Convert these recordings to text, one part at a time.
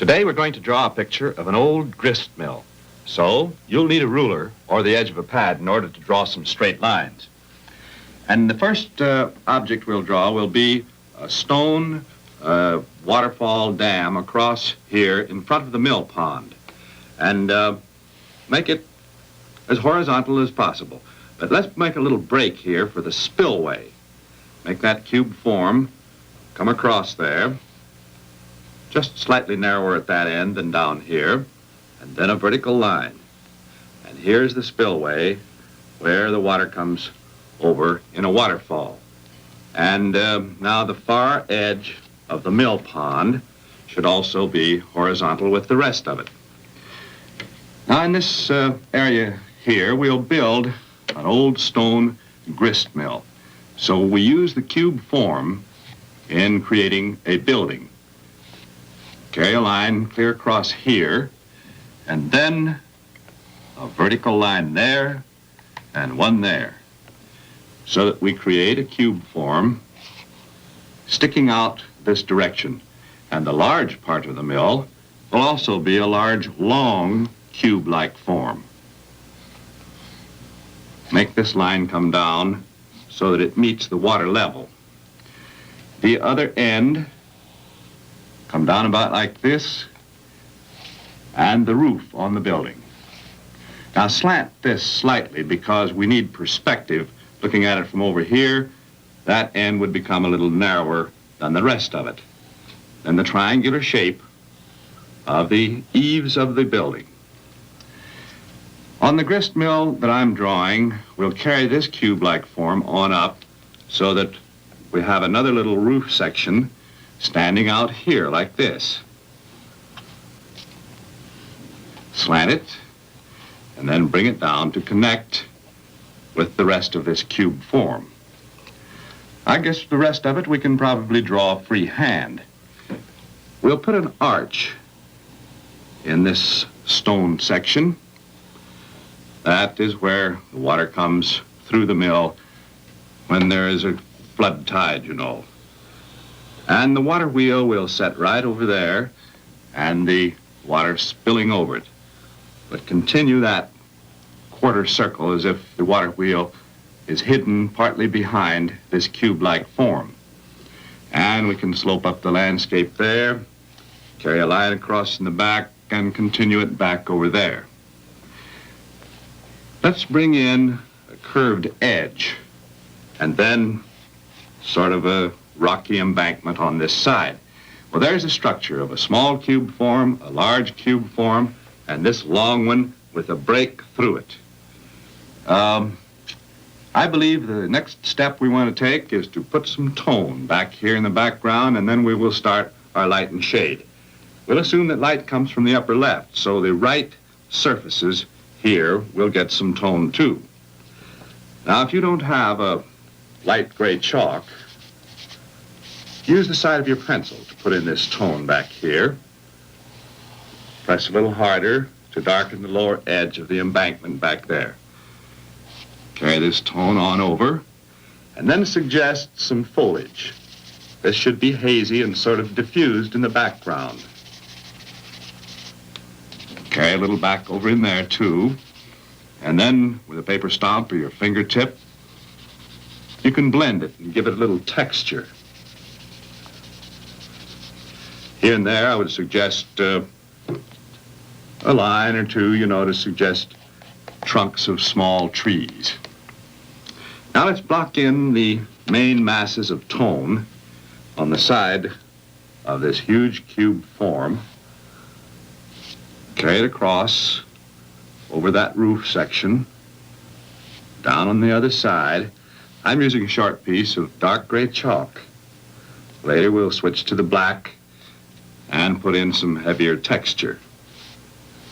Today we're going to draw a picture of an old grist mill. So you'll need a ruler or the edge of a pad in order to draw some straight lines. And the first object we'll draw will be a stone waterfall dam across here in front of the mill pond. And make it as horizontal as possible. But let's make a little break here for the spillway. Make that cube form, come across there, just slightly narrower at that end than down here, and then a vertical line. And here's the spillway where the water comes over in a waterfall. And now the far edge of the mill pond should also be horizontal with the rest of it. Now in this area here, we'll build an old stone grist mill. So we use the cube form in creating a building. Carry a line clear across here, and then a vertical line there, and one there, so that we create a cube form sticking out this direction. And the large part of the mill will also be a large, long, cube-like form. Make this line come down so that it meets the water level. The other end come down about like this, and the roof on the building. Now slant this slightly because we need perspective. Looking at it from over here, that end would become a little narrower than the rest of it. Then the triangular shape of the eaves of the building. On the grist mill that I'm drawing, we'll carry this cube-like form on up so that we have another little roof section standing out here like this. Slant it, and then bring it down to connect with the rest of this cube form. I guess the rest of it we can probably draw freehand. We'll put an arch in this stone section. That is where the water comes through the mill when there is a flood tide, you know. And the water wheel will set right over there, and the water spilling over it. But continue that quarter circle as if the water wheel is hidden partly behind this cube-like form. And we can slope up the landscape there, carry a line across in the back, and continue it back over there. Let's bring in a curved edge, and then sort of a rocky embankment on this side. Well, there's a structure of a small cube form, a large cube form, and this long one with a break through it. I believe the next step we want to take is to put some tone back here in the background, and then we will start our light and shade. We'll assume that light comes from the upper left, so the right surfaces here will get some tone too. Now, if you don't have a light gray chalk, use the side of your pencil to put in this tone back here. Press a little harder to darken the lower edge of the embankment back there. Carry this tone on over, and then suggest some foliage. This should be hazy and sort of diffused in the background. Carry a little back over in there too, and then with a paper stomp or your fingertip, you can blend it and give it a little texture. Here and there, I would suggest a line or two, you know, to suggest trunks of small trees. Now let's block in the main masses of tone on the side of this huge cube form. Carry it across over that roof section, down on the other side. I'm using a short piece of dark gray chalk. Later we'll switch to the black and put in some heavier texture.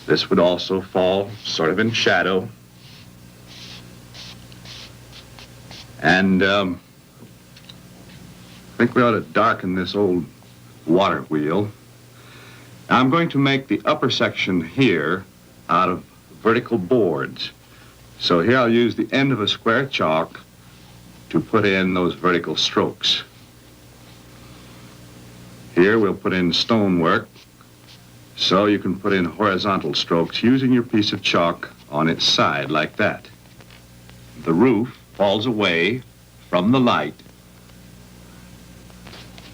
This would also fall sort of in shadow. And I think we ought to darken this old water wheel. Now I'm going to make the upper section here out of vertical boards. So here I'll use the end of a square chalk to put in those vertical strokes. Here we'll put in stonework So you can put in horizontal strokes using your piece of chalk on its side like that. The roof falls away from the light.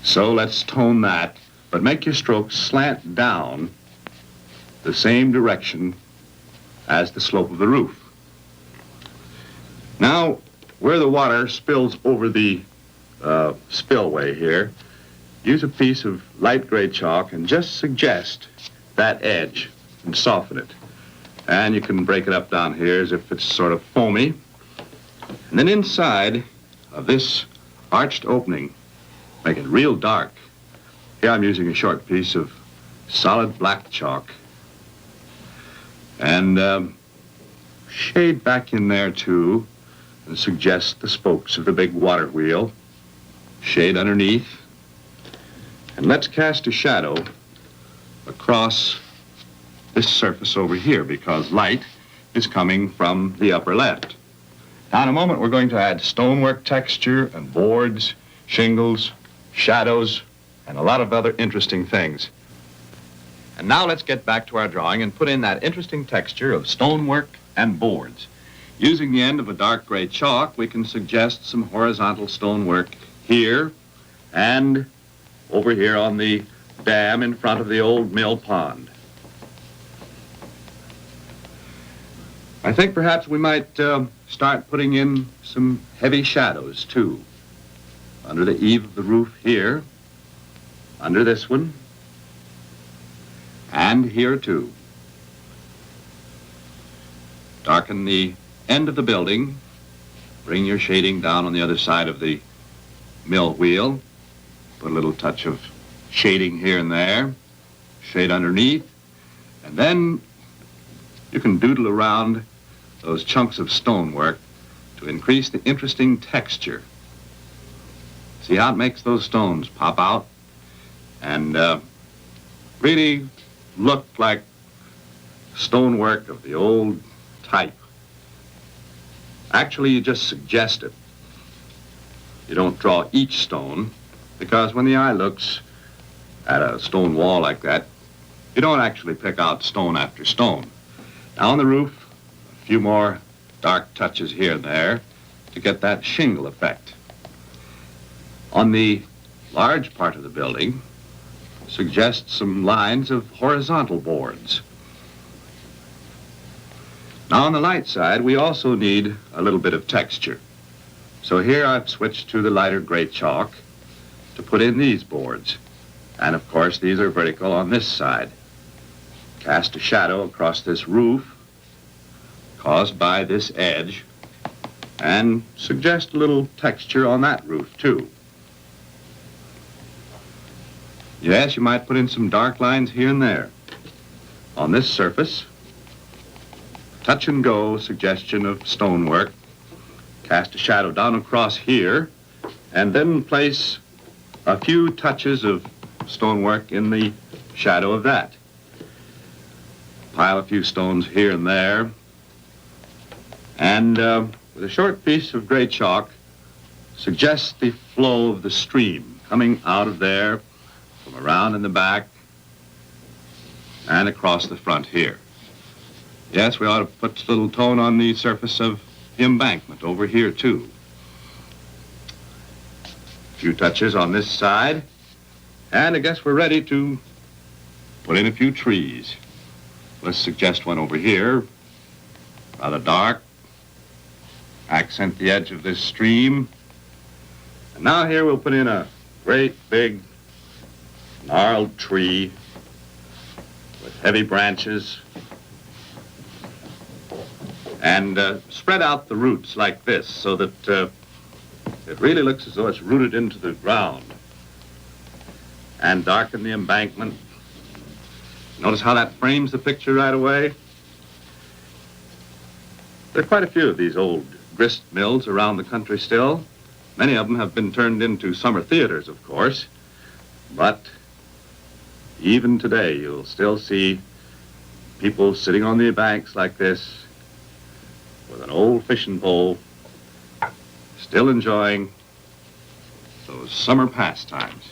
So let's tone that, but make your strokes slant down the same direction as the slope of the roof. Now, where the water spills over the spillway here, use a piece of light gray chalk and just suggest that edge and soften it. And you can break it up down here as if it's sort of foamy. And then inside of this arched opening, make it real dark. Here I'm using a short piece of solid black chalk. And shade back in there too, and suggest the spokes of the big water wheel. Shade underneath. And let's cast a shadow across this surface over here because light is coming from the upper left. Now in a moment we're going to add stonework texture and boards, shingles, shadows, and a lot of other interesting things. And now let's get back to our drawing and put in that interesting texture of stonework and boards. Using the end of a dark gray chalk, we can suggest some horizontal stonework here and over here on the dam in front of the old mill pond. I think perhaps we might start putting in some heavy shadows too. Under the eave of the roof here, under this one, and here too. Darken the end of the building, bring your shading down on the other side of the mill wheel, put a little touch of shading here and there, shade underneath, and then you can doodle around those chunks of stonework to increase the interesting texture. See how it makes those stones pop out and really look like stonework of the old type. Actually, you just suggest it. You don't draw each stone, because when the eye looks at a stone wall like that, you don't actually pick out stone after stone. Now on the roof, a few more dark touches here and there to get that shingle effect. On the large part of the building, suggest some lines of horizontal boards. Now on the light side, we also need a little bit of texture. So here I've switched to the lighter gray chalk to put in these boards. And of course, these are vertical on this side. Cast a shadow across this roof caused by this edge and suggest a little texture on that roof too. Yes, you might put in some dark lines here and there. On this surface, touch and go suggestion of stonework. Cast a shadow down across here and then place a few touches of stonework in the shadow of that. Pile a few stones here and there. And with a short piece of gray chalk, suggest the flow of the stream coming out of there, from around in the back, and across the front here. Yes, we ought to put a little tone on the surface of the embankment over here too. A few touches on this side, and I guess we're ready to put in a few trees. Let's suggest one over here, rather dark, accent the edge of this stream. And now here we'll put in a great big gnarled tree with heavy branches and spread out the roots like this so that it really looks as though it's rooted into the ground. And darken the embankment. Notice how that frames the picture right away? There are quite a few of these old grist mills around the country still. Many of them have been turned into summer theaters, of course, but even today you'll still see people sitting on the banks like this with an old fishing pole, still enjoying those summer pastimes.